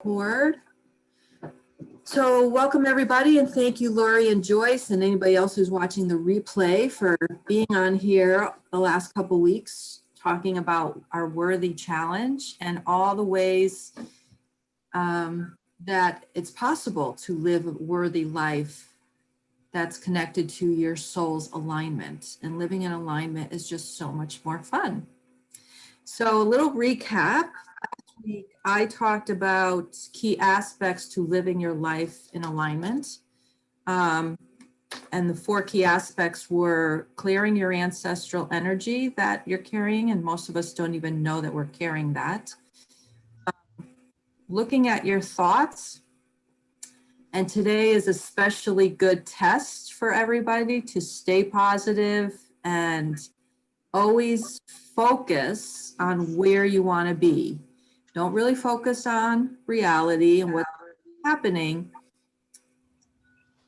Board. So welcome everybody, and thank you Lori and Joyce and anybody else who's watching the replay for being on here the last couple weeks talking about our worthy challenge and all the ways that it's possible to live a worthy life that's connected to your soul's alignment, and living in alignment is just so much more fun. So a little recap. Last week, I talked about key aspects to living your life in alignment. And the 4 key aspects were clearing your ancestral energy that you're carrying, and most of us don't even know that we're carrying that. Looking at your thoughts. And today is a especially good test for everybody to stay positive and always focus on where you want to be. Don't really focus on reality and what's happening.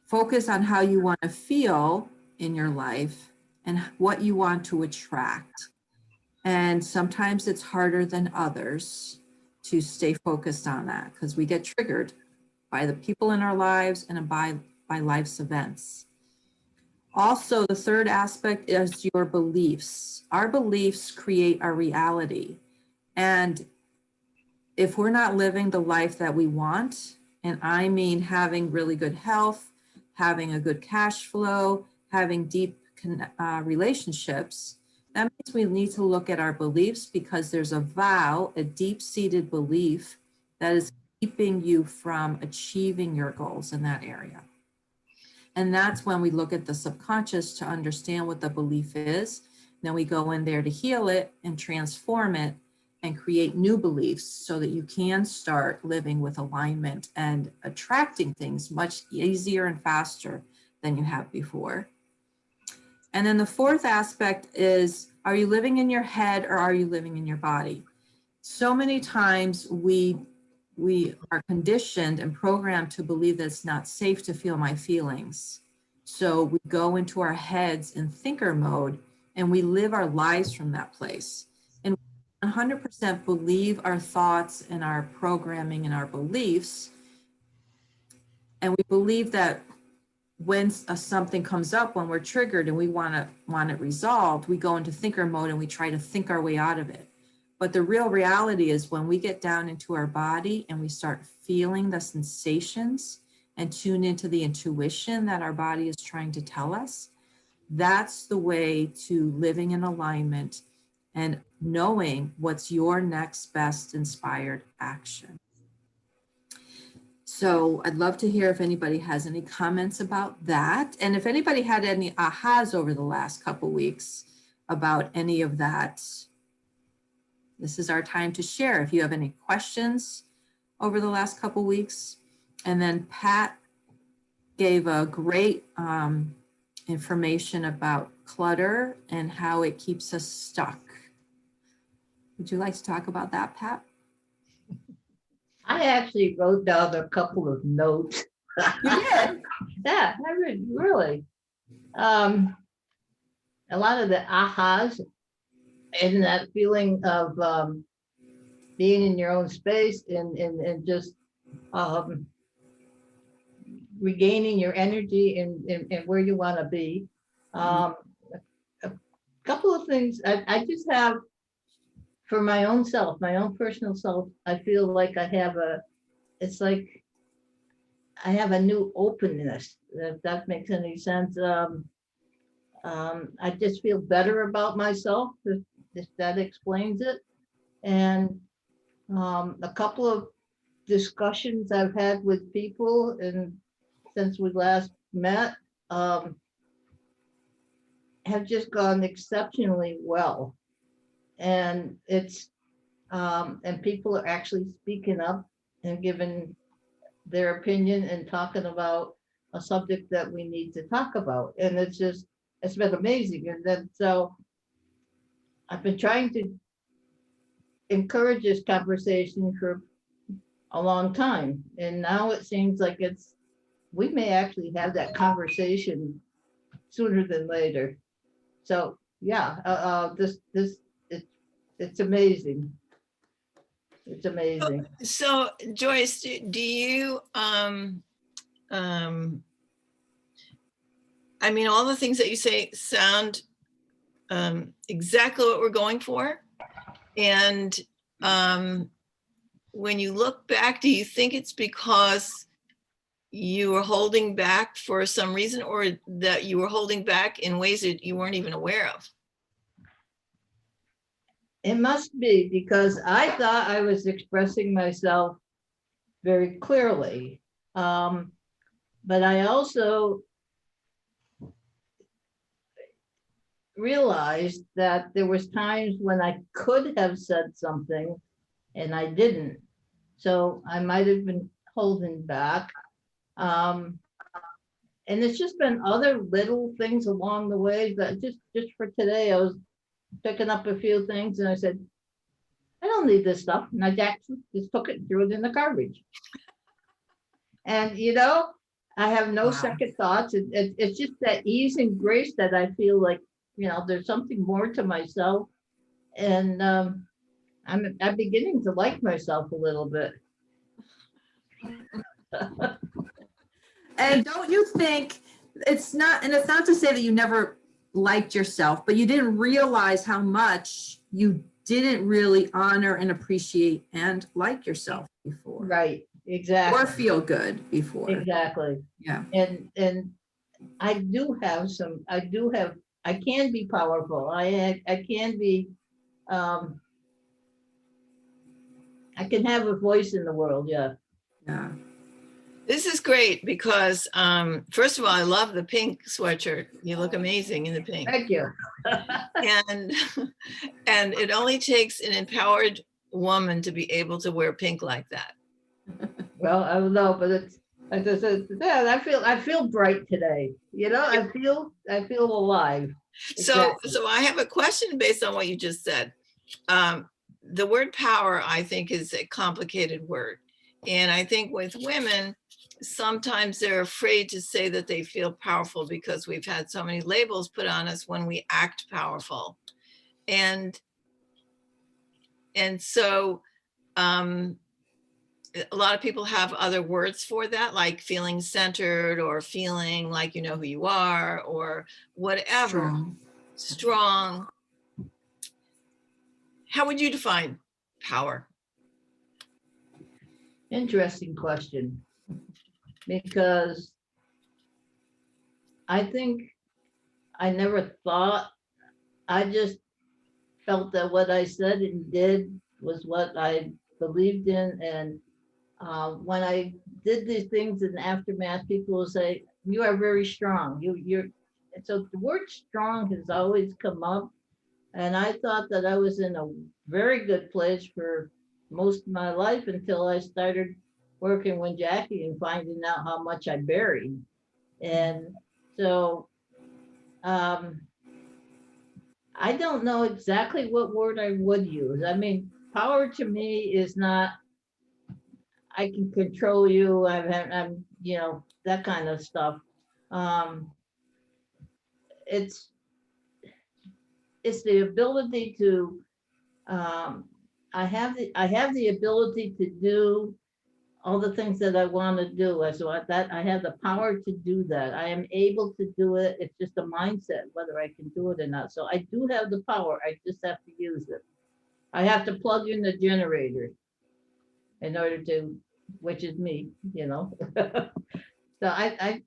Focus on how you want to feel in your life and what you want to attract. And sometimes it's harder than others to stay focused on that because we get triggered by the people in our lives and by life's events. Also, the third aspect is your beliefs. Our beliefs create our reality. And if we're not living the life that we want, and I mean having really good health, having a good cash flow, having deep relationships, that means we need to look at our beliefs, because there's a vow, a deep-seated belief that is keeping you from achieving your goals in that area. And that's when we look at the subconscious to understand what the belief is. Then we go in there to heal it and transform it and create new beliefs so that you can start living with alignment and attracting things much easier and faster than you have before. And then the fourth aspect is, are you living in your head or are you living in your body? So many times we are conditioned and programmed to believe that it's not safe to feel my feelings. So we go into our heads in thinker mode and we live our lives from that place. And 100% believe our thoughts and our programming and our beliefs. And we believe that when something comes up, when we're triggered and we want it resolved, we go into thinker mode and we try to think our way out of it. But the real reality is when we get down into our body and we start feeling the sensations and tune into the intuition that our body is trying to tell us, that's the way to living in alignment and knowing what's your next best inspired action. So I'd love to hear if anybody has any comments about that. And if anybody had any ahas over the last couple weeks about any of that, this is our time to share. If you have any questions over the last couple weeks. And then Pat gave a great information about clutter and how it keeps us stuck. Would you like to talk about that, Pat? I actually wrote down a couple of notes. You did? Yeah, I really. A lot of the ahas and that feeling of being in your own space and just regaining your energy and where you want to be. A couple of things I just have for my own self, my own personal self. I feel like it's like I have a new openness, if that makes any sense. I just feel better about myself, if that explains it. And a couple of discussions I've had with people and since we last met have just gone exceptionally well. And it's and people are actually speaking up and giving their opinion and talking about a subject that we need to talk about. And it's been amazing. And then so I've been trying to encourage this conversation for a long time. And now it seems like we may actually have that conversation sooner than later. So yeah, it's amazing. It's amazing. So Joyce, do you, I mean, all the things that you say sound exactly what we're going for. And when you look back, do you think it's because you were holding back for some reason, or that you were holding back in ways that you weren't even aware of? It must be because I thought I was expressing myself very clearly. But I also realized that there was times when I could have said something and I didn't. So I might have been holding back. And it's just been other little things along the way that just for today, I was picking up a few things and I said, I don't need this stuff. And I just took it and threw it in the garbage. And, you know, I have no Wow. second thoughts. It's just that ease and grace that I feel like, you know, there's something more to myself. And I'm beginning to like myself a little bit. And don't you think it's not to say that you never liked yourself, but you didn't realize how much you didn't really honor and appreciate and like yourself before. Right. Exactly. Or feel good before. Exactly. Yeah. And I can be powerful. I can be, I can have a voice in the world. Yeah. Yeah. This is great because, first of all, I love the pink sweatshirt. You look amazing in the pink. Thank you. And, and it only takes an empowered woman to be able to wear pink like that. Well, I don't know, but it's, I just said, yeah, I feel bright today. You know, I feel alive. So, Exactly. so I have a question based on what you just said. The word power, I think, is a complicated word. And I think with women, sometimes they're afraid to say that they feel powerful because we've had so many labels put on us when we act powerful. And so a lot of people have other words for that, like feeling centered or feeling like you know who you are or whatever. Strong. How would you define power? Interesting question. Because I think I never thought, I just felt that what I said and did was what I believed in. And when I did these things in the aftermath, people will say, you are very strong. You're, and so the word strong has always come up. And I thought that I was in a very good place for most of my life until I started working with Jackie and finding out how much I buried. And so I don't know exactly what word I would use. I mean, power to me is not, I can control you, I'm you know, that kind of stuff. It's the ability to, I have the ability to do all the things that I want to do. So I have the power to do that. I am able to do it. It's just a mindset, whether I can do it or not. So I do have the power. I just have to use it. I have to plug in the generator in order to, which is me, you know. So I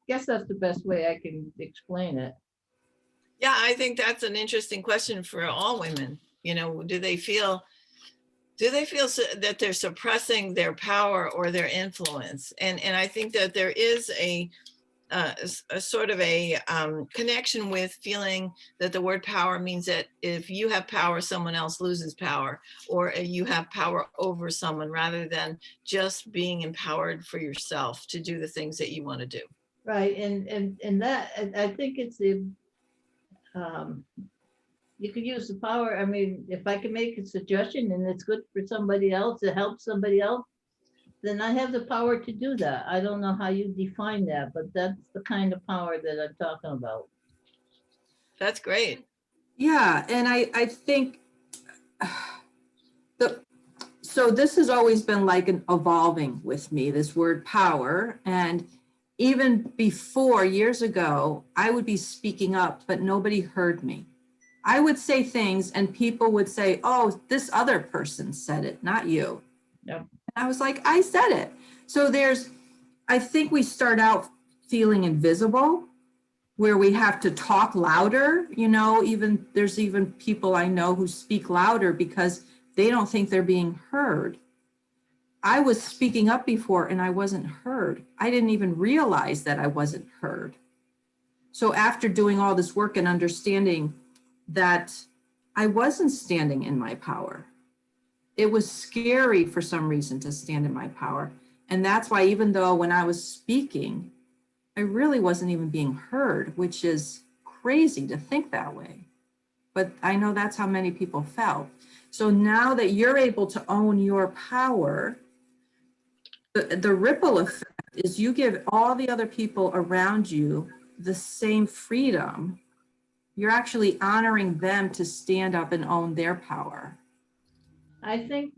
guess that's the best way I can explain it. Yeah, I think that's an interesting question for all women. You know, do they feel that they're suppressing their power or their influence? And I think that there is a sort of a connection with feeling that the word power means that if you have power, someone else loses power, or you have power over someone rather than just being empowered for yourself to do the things that you want to do. Right, and that, I think it's the, you could use the power. I mean, if I can make a suggestion and it's good for somebody else, to help somebody else, then I have the power to do that. I don't know how you define that, but that's the kind of power that I'm talking about. That's great. Yeah, and I think So this has always been like an evolving with me, this word power. And even before, years ago, I would be speaking up, but nobody heard me. I would say things and people would say, oh, this other person said it, not you. Yep. And I was like, I said it. So I think we start out feeling invisible, where we have to talk louder, there's even people I know who speak louder because they don't think they're being heard. I was speaking up before and I wasn't heard. I didn't even realize that I wasn't heard. So after doing all this work and understanding that I wasn't standing in my power, it was scary for some reason to stand in my power. And that's why, even though when I was speaking, I really wasn't even being heard, which is crazy to think that way. But I know that's how many people felt. So now that you're able to own your power, the ripple effect is you give all the other people around you the same freedom. You're actually honoring them to stand up and own their power. I think,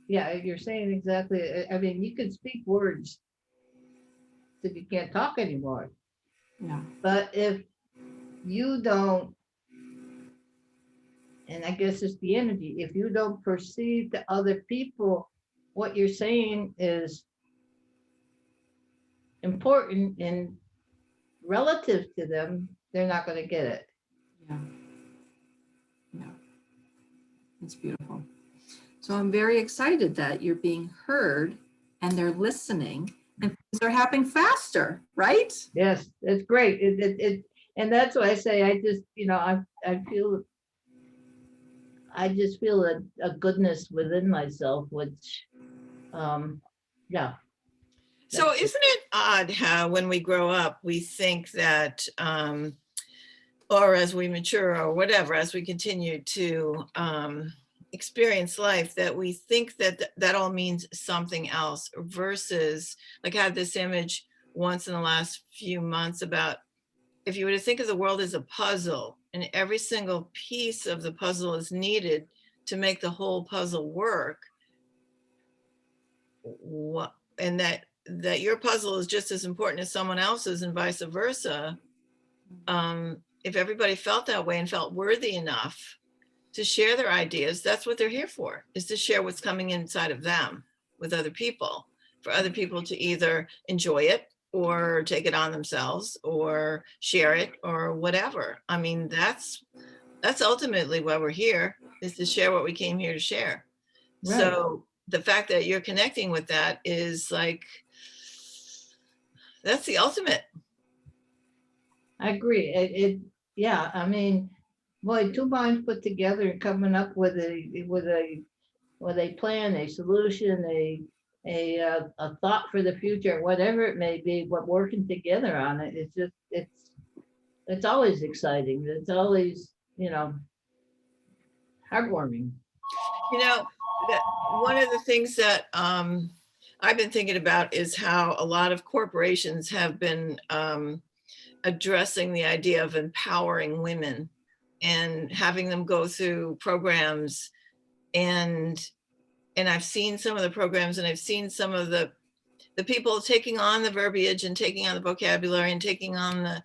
yeah, you're saying exactly. I mean, you can speak words if you can't talk anymore. Yeah. But if you don't, and I guess it's the energy, if you don't perceive to other people what you're saying is important and relative to them, they're not going to get it. Yeah. Yeah. It's beautiful. So I'm very excited that you're being heard and they're listening and things are happening faster, right? Yes, it's great. And that's why I say I just, I just feel a goodness within myself, which, yeah. So isn't it odd how when we grow up, we think that, or as we mature or whatever, as we continue to experience life, that we think that that all means something else versus, like I had this image once in the last few months about if you were to think of the world as a puzzle and every single piece of the puzzle is needed to make the whole puzzle work, and that your puzzle is just as important as someone else's and vice versa. If everybody felt that way and felt worthy enough to share their ideas, that's what they're here for, is to share what's coming inside of them with other people, for other people to either enjoy it or take it on themselves or share it or whatever. I mean, that's ultimately why we're here, is to share what we came here to share. Right. So the fact that you're connecting with that is like, that's the ultimate. I agree. Yeah, I mean, boy, two minds put together and coming up with a plan, a solution, a thought for the future, whatever it may be, but working together on it. It's just, it's always exciting. It's always, heartwarming. That one of the things that I've been thinking about is how a lot of corporations have been addressing the idea of empowering women and having them go through programs. And I've seen some of the programs, and I've seen some of the people taking on the verbiage and taking on the vocabulary and taking on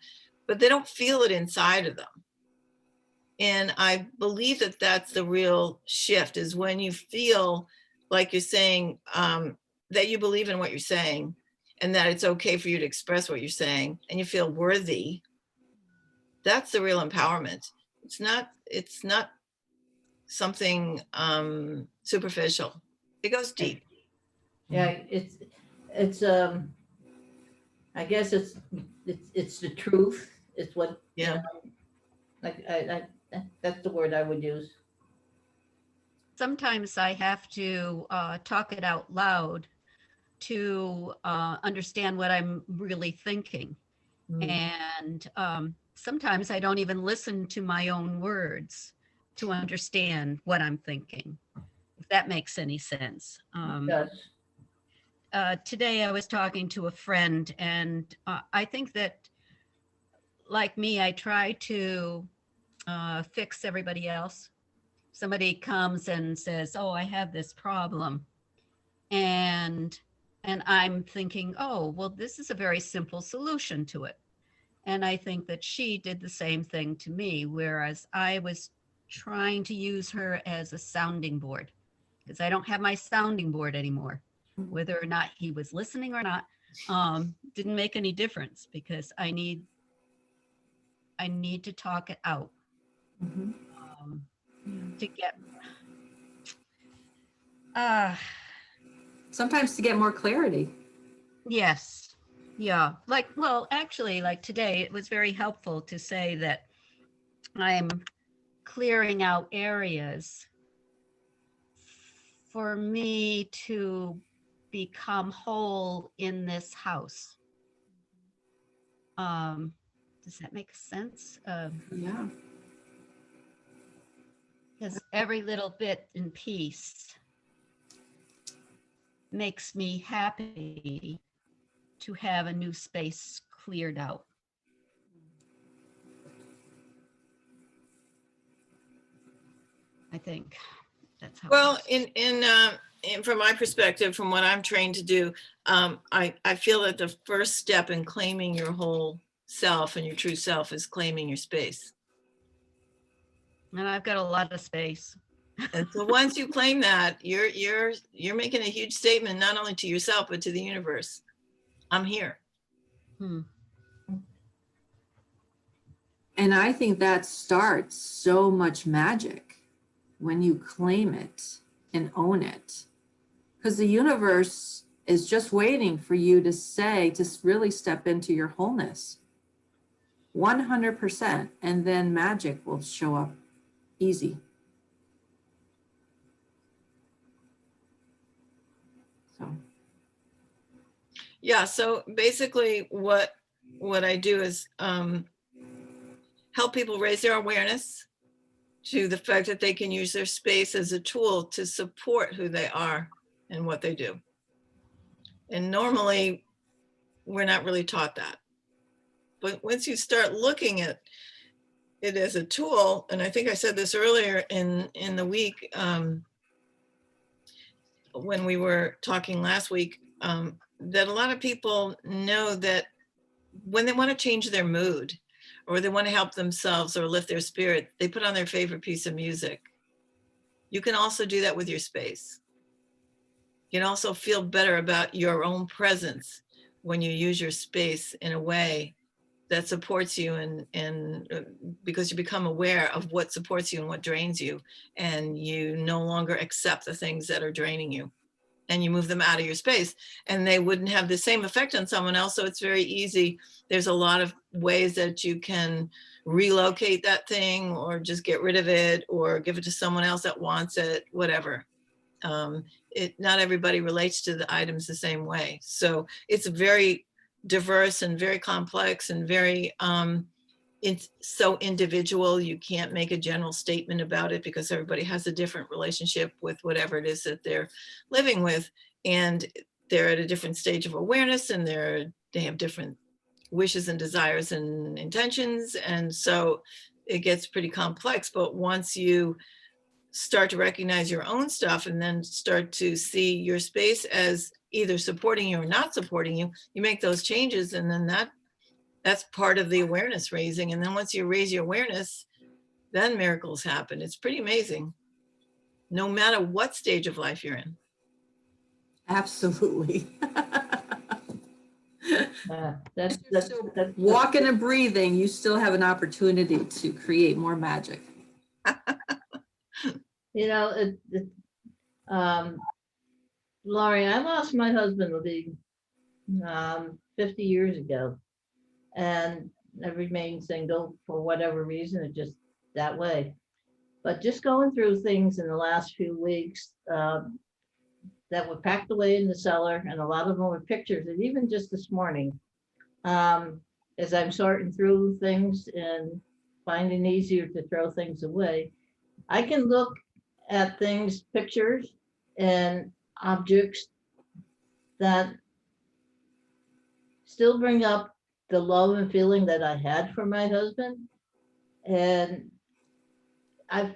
but they don't feel it inside of them. And I believe that that's the real shift, is when you feel like you're saying that you believe in what you're saying and that it's okay for you to express what you're saying and you feel worthy. That's the real empowerment. It's not something superficial. It goes deep. Yeah, it's I guess it's the truth. It's what, yeah. I that's the word I would use. Sometimes I have to talk it out loud to understand what I'm really thinking. And sometimes I don't even listen to my own words to understand what I'm thinking, if that makes any sense. Yes. Today I was talking to a friend, and I think that, like me, I try to fix everybody else. somebody comes and says, oh, I have this problem. And I'm thinking, oh, well, this is a very simple solution to it. And I think that she did the same thing to me, whereas I was trying to use her as a sounding board because I don't have my sounding board anymore. Whether or not he was listening or not didn't make any difference because I need to talk it out Mhm. to get Sometimes to get more clarity. yes. Yeah. Like, well, actually, like today, it was very helpful to say that I'm clearing out areas for me to become whole in this house. Does that make sense? Yeah. Because every little bit and piece makes me happy to have a new space cleared out. I think that's how. Well, in from my perspective, from what I'm trained to do, I feel that the first step in claiming your whole self and your true self is claiming your space. And I've got a lot of space. And so once you claim that, you're making a huge statement, not only to yourself, but to the universe. I'm here. And I think that starts so much magic when you claim it and own it. Because the universe is just waiting for you to say, to really step into your wholeness. 100%. And then magic will show up easy. So. Yeah. So basically what I do is help people raise their awareness to the fact that they can use their space as a tool to support who they are and what they do. And normally we're not really taught that. But once you start looking at it as a tool, and I think I said this earlier in the week when we were talking last week, that a lot of people know that when they want to change their mood or they want to help themselves or lift their spirit, they put on their favorite piece of music. You can also do that with your space. You can also feel better about your own presence when you use your space in a way that supports you and because you become aware of what supports you and what drains you, and you no longer accept the things that are draining you, and you move them out of your space, and they wouldn't have the same effect on someone else. So it's very easy. There's a lot of ways that you can relocate that thing or just get rid of it or give it to someone else that wants it, whatever. Not everybody relates to the items the same way. So it's very diverse and very complex and very, it's so individual. You can't make a general statement about it because everybody has a different relationship with whatever it is that they're living with. And they're at a different stage of awareness, and they have different wishes and desires and intentions. And so it gets pretty complex. But once you start to recognize your own stuff and then start to see your space as either supporting you or not supporting you, you make those changes, and then that's part of the awareness raising. And then once you raise your awareness, then miracles happen. It's pretty amazing, no matter what stage of life you're in. Absolutely. That's Walking and breathing, you still have an opportunity to create more magic. you know, Laurie, I lost my husband 50 years ago, and I remained single for whatever reason, it just that way. But just going through things in the last few weeks that were packed away in the cellar, and a lot of them were pictures, and even just this morning, as I'm sorting through things and finding easier to throw things away, I can look at things, pictures and objects that still bring up the love and feeling that I had for my husband. And I've,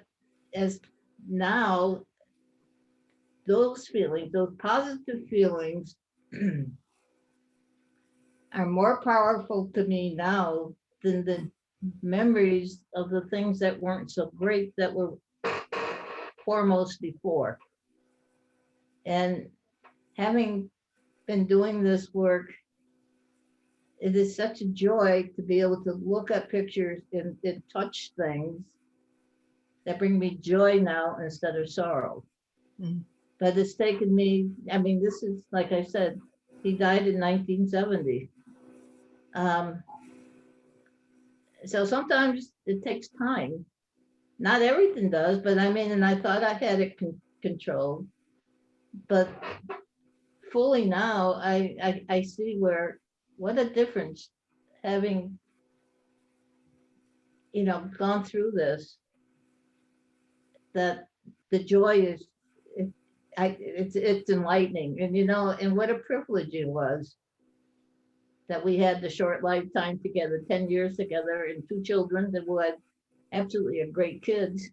as now those feelings, those positive feelings are more powerful to me now than the memories of the things that weren't so great that were foremost before. And having been doing this work, it is such a joy to be able to look at pictures and touch things that bring me joy now instead of sorrow. Mm. But it's taken me, I mean, this is, like I said, he died in 1970. So sometimes it takes time. Not everything does, but I mean, and I thought I had it controlled. But fully now, I see what a difference having, gone through this, that the joy is, it's enlightening. And, and what a privilege it was that we had the short lifetime together, 10 years together, and 2 children that were absolutely a great kids.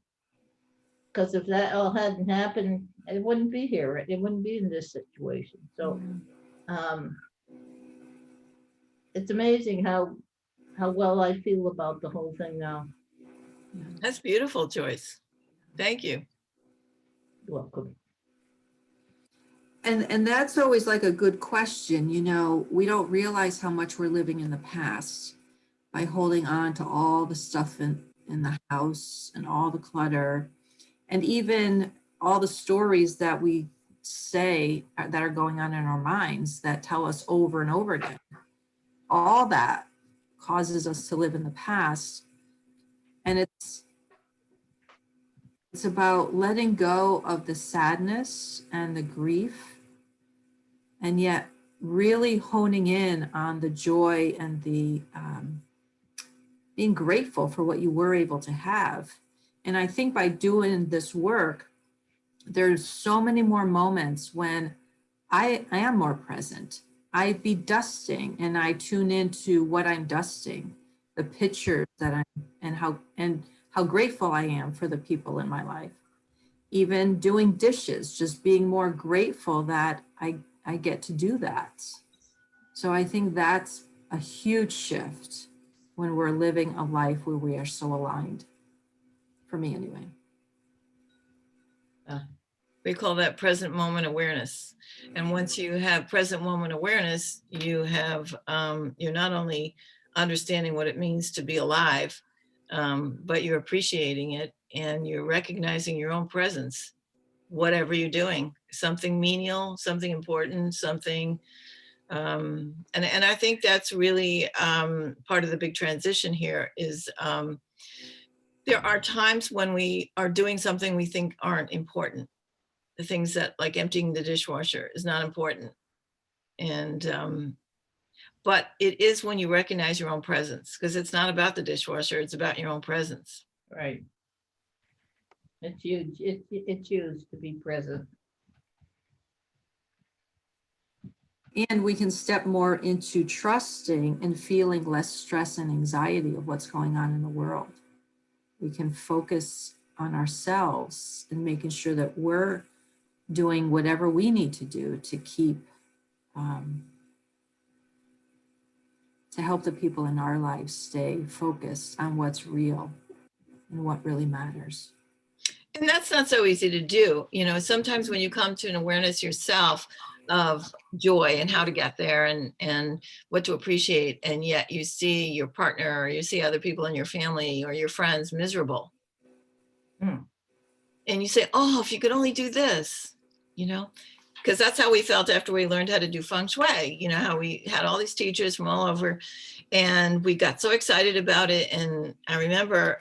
Because if that all hadn't happened, it wouldn't be here. It wouldn't be in this situation. So it's amazing how well I feel about the whole thing now. That's beautiful, Joyce. Thank you. You're welcome. And that's always like a good question. We don't realize how much we're living in the past by holding on to all the stuff in the house and all the clutter, and even all the stories that we say that are going on in our minds that tell us over and over again. All that causes us to live in the past. And it's about letting go of the sadness and the grief, and yet really honing in on the joy and the being grateful for what you were able to have. And I think by doing this work, there's so many more moments when I am more present. I'd be dusting and I tune into what I'm dusting, the pictures that I'm, and how grateful I am for the people in my life. Even doing dishes, just being more grateful that I get to do that. So I think that's a huge shift when we're living a life where we are so aligned, for me anyway. We call that present moment awareness. And once you have present moment awareness, you have, you're not only understanding what it means to be alive, but you're appreciating it and you're recognizing your own presence, whatever you're doing, something menial, something important, something, and I think that's really part of the big transition here is there are times when we are doing something we think aren't important. The things that, like emptying the dishwasher, is not important. And but it is when you recognize your own presence, because it's not about the dishwasher, it's about your own presence. Right. It's huge. It's huge to be present. And we can step more into trusting and feeling less stress and anxiety of what's going on in the world. We can focus on ourselves and making sure that we're doing whatever we need to do to keep, to help the people in our lives stay focused on what's real and what really matters. And that's not so easy to do. Sometimes when you come to an awareness yourself of joy and how to get there and what to appreciate, and yet you see your partner or you see other people in your family or your friends miserable. And you say, oh, if you could only do this, because that's how we felt after we learned how to do feng shui, how we had all these teachers from all over and we got so excited about it. And I remember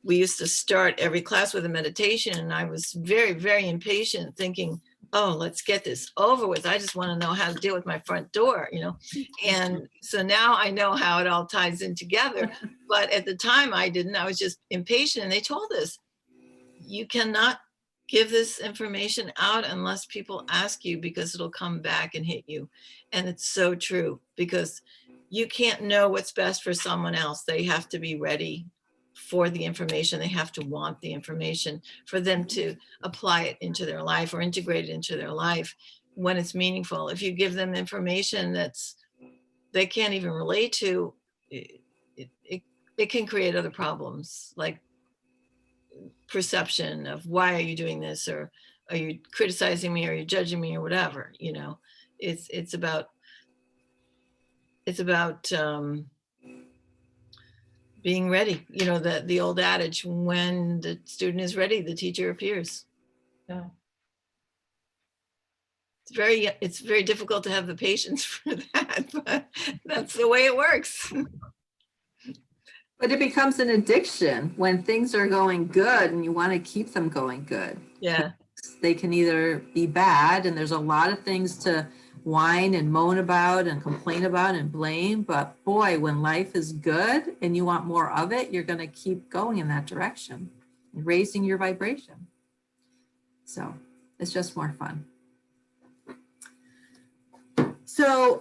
we used to start every class with a meditation, and I was very, very impatient thinking, oh, let's get this over with. I just want to know how to deal with my front door, And so now I know how it all ties in together. But at the time I didn't. I was just impatient. And they told us, you cannot give this information out unless people ask you, because it'll come back and hit you. And it's so true, because you can't know what's best for someone else. They have to be ready for the information. They have to want the information for them to apply it into their life or integrate it into their life when it's meaningful. If you give them information that's they can't even relate to, it can create other problems, like perception of why are you doing this, or are you criticizing me, or are you judging me, or whatever. You know, it's about being ready. You know, the old adage, when the student is ready, the teacher appears. Yeah. It's very difficult to have the patience for that, but that's the way it works. But it becomes an addiction when things are going good and you want to keep them going good. Yeah. They can either be bad, and there's a lot of things to whine and moan about and complain about and blame. But boy, when life is good and you want more of it, you're going to keep going in that direction and raising your vibration. So it's just more fun. So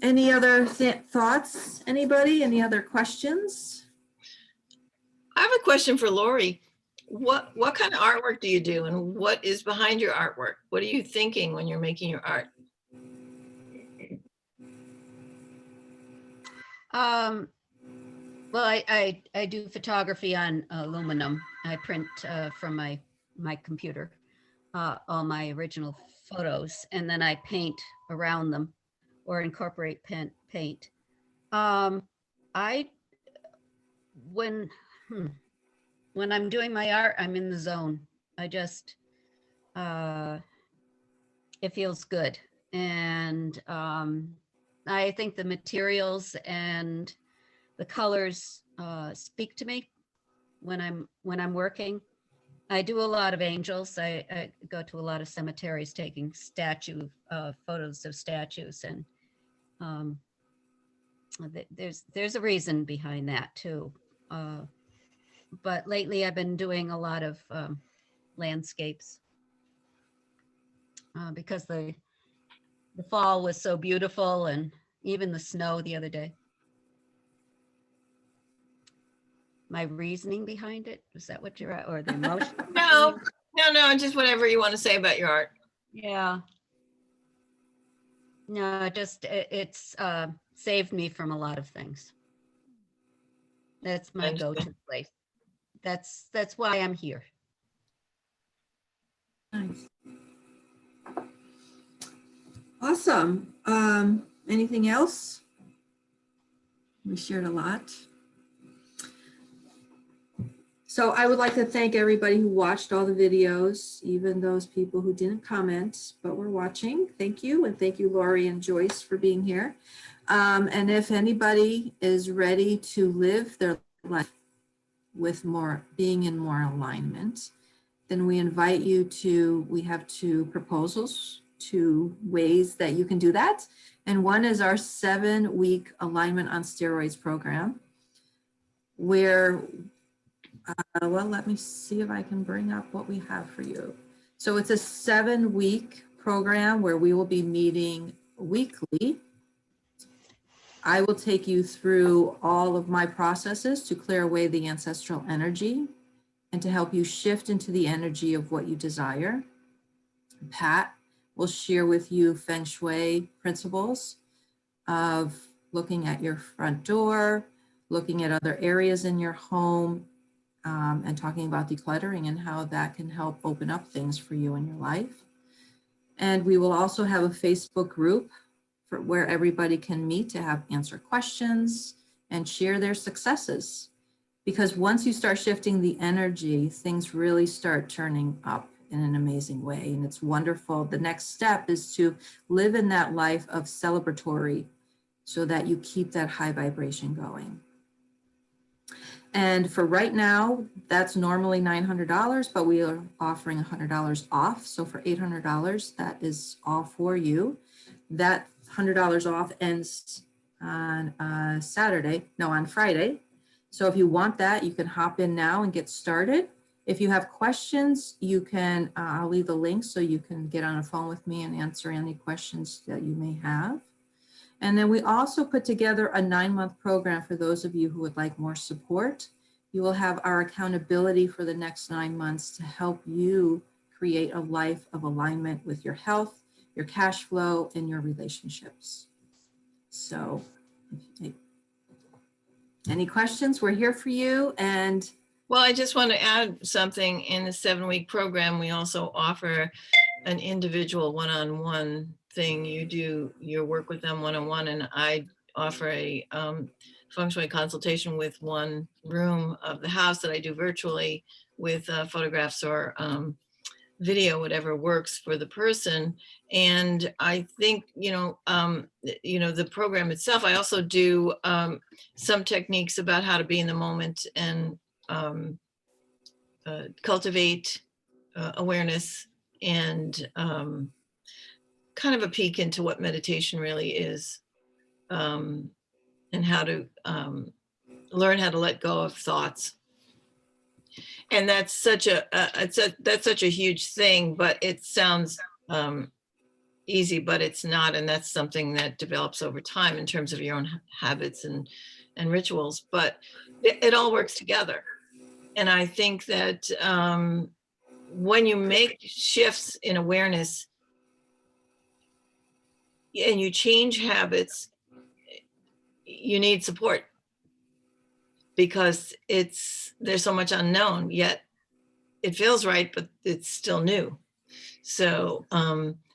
any other thoughts? Anybody? Any other questions? I have a question for Lori. What kind of artwork do you do, and what is behind your artwork? What are you thinking when you're making your art? Well, I do photography on aluminum. I print from my computer all my original photos, and then I paint around them or incorporate paint. When I'm doing my art, I'm in the zone. I just it feels good, and I think the materials and the colors speak to me when I'm working. I do a lot of angels. I go to a lot of cemeteries taking photos of statues, and there's a reason behind that too. But lately I've been doing a lot of landscapes because the fall was so beautiful, and even the snow the other day. My reasoning behind it, is that what you're at, or the emotion? No, just whatever you want to say about your art. Yeah. No, it's saved me from a lot of things. That's my go-to place. That's why I'm here. Nice. Awesome. Anything else? We shared a lot. So I would like to thank everybody who watched all the videos, even those people who didn't comment, but were watching. Thank you. And thank you, Lori and Joyce, for being here. And if anybody is ready to live their life with being in more alignment, then we invite you to, we have 2 proposals, 2 ways that you can do that. And one is our 7-week Alignment on Steroids program, where well, let me see if I can bring up what we have for you. So it's a 7-week program where we will be meeting weekly. I will take you through all of my processes to clear away the ancestral energy and to help you shift into the energy of what you desire. Pat will share with you Feng Shui principles of looking at your front door, looking at other areas in your home, and talking about decluttering and how that can help open up things for you in your life. And we will also have a Facebook group where everybody can meet to answer questions and share their successes. Because once you start shifting the energy, things really start turning up in an amazing way. And it's wonderful. The next step is to live in that life of celebratory so that you keep that high vibration going. And for right now, that's normally $900, but we are offering $100 off. So for $800, that is all for you. That $100 off ends on on Friday. So if you want that, you can hop in now and get started. If you have questions, you can, I'll leave the link so you can get on a phone with me and answer any questions that you may have. And then we also put together a 9-month program for those of you who would like more support. You will have our accountability for the next 9 months to help you create a life of alignment with your health, your cash flow, and your relationships. So, any questions? We're here for you. And Well, I just want to add something. In the 7-week program, we also offer an individual one-on-one thing. You do your work with them one-on-one, and I offer a feng shui consultation with one room of the house that I do virtually with photographs or video, whatever works for the person. And I think, the program itself, I also do some techniques about how to be in the moment and cultivate awareness and kind of a peek into what meditation really is, and how to learn how to let go of thoughts. And that's such a huge thing, but it sounds easy, but it's not. And that's something that develops over time in terms of your own habits and rituals, but it all works together. And I think that when you make shifts in awareness and you change habits, you need support, because there's so much unknown, yet it feels right, but it's still new. So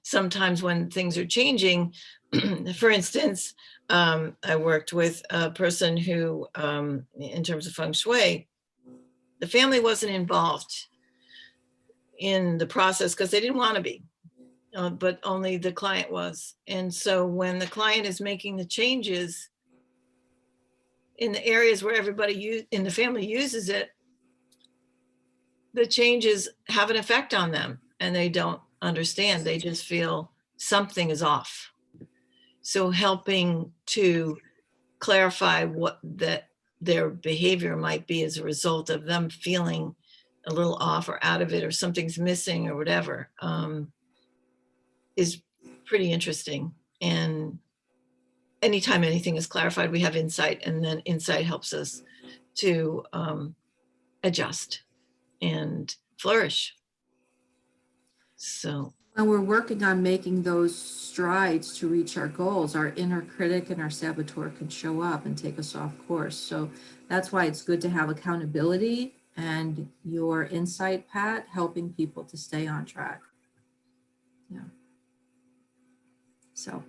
sometimes when things are changing, for instance, I worked with a person who, in terms of feng shui, the family wasn't involved in the process because they didn't want to be, but only the client was. And so when the client is making the changes in the areas where everybody in the family uses it, the changes have an effect on them and they don't understand. They just feel something is off. So helping to clarify what their behavior might be as a result of them feeling a little off or out of it, or something's missing or whatever, is pretty interesting. And anytime anything is clarified, we have insight, and then insight helps us to adjust and flourish. So when we're working on making those strides to reach our goals, our inner critic and our saboteur can show up and take us off course. So that's why it's good to have accountability and your insight, Pat, helping people to stay on track. Yeah. So,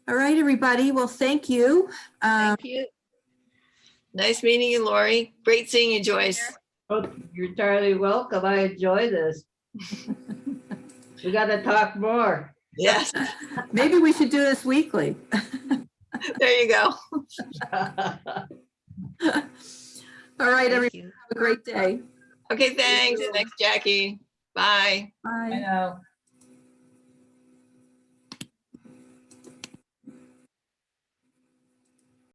all right, everybody. Well, thank you. Thank you. Nice meeting you, Lori. Great seeing you, Joyce. Oh, you're entirely welcome. I enjoy this. We got to talk more. Yes, Maybe we should do this weekly. there you go. All right, Thank everybody. you. Have a great day. Okay, thanks. Thanks, Jackie. Bye. Bye. I know.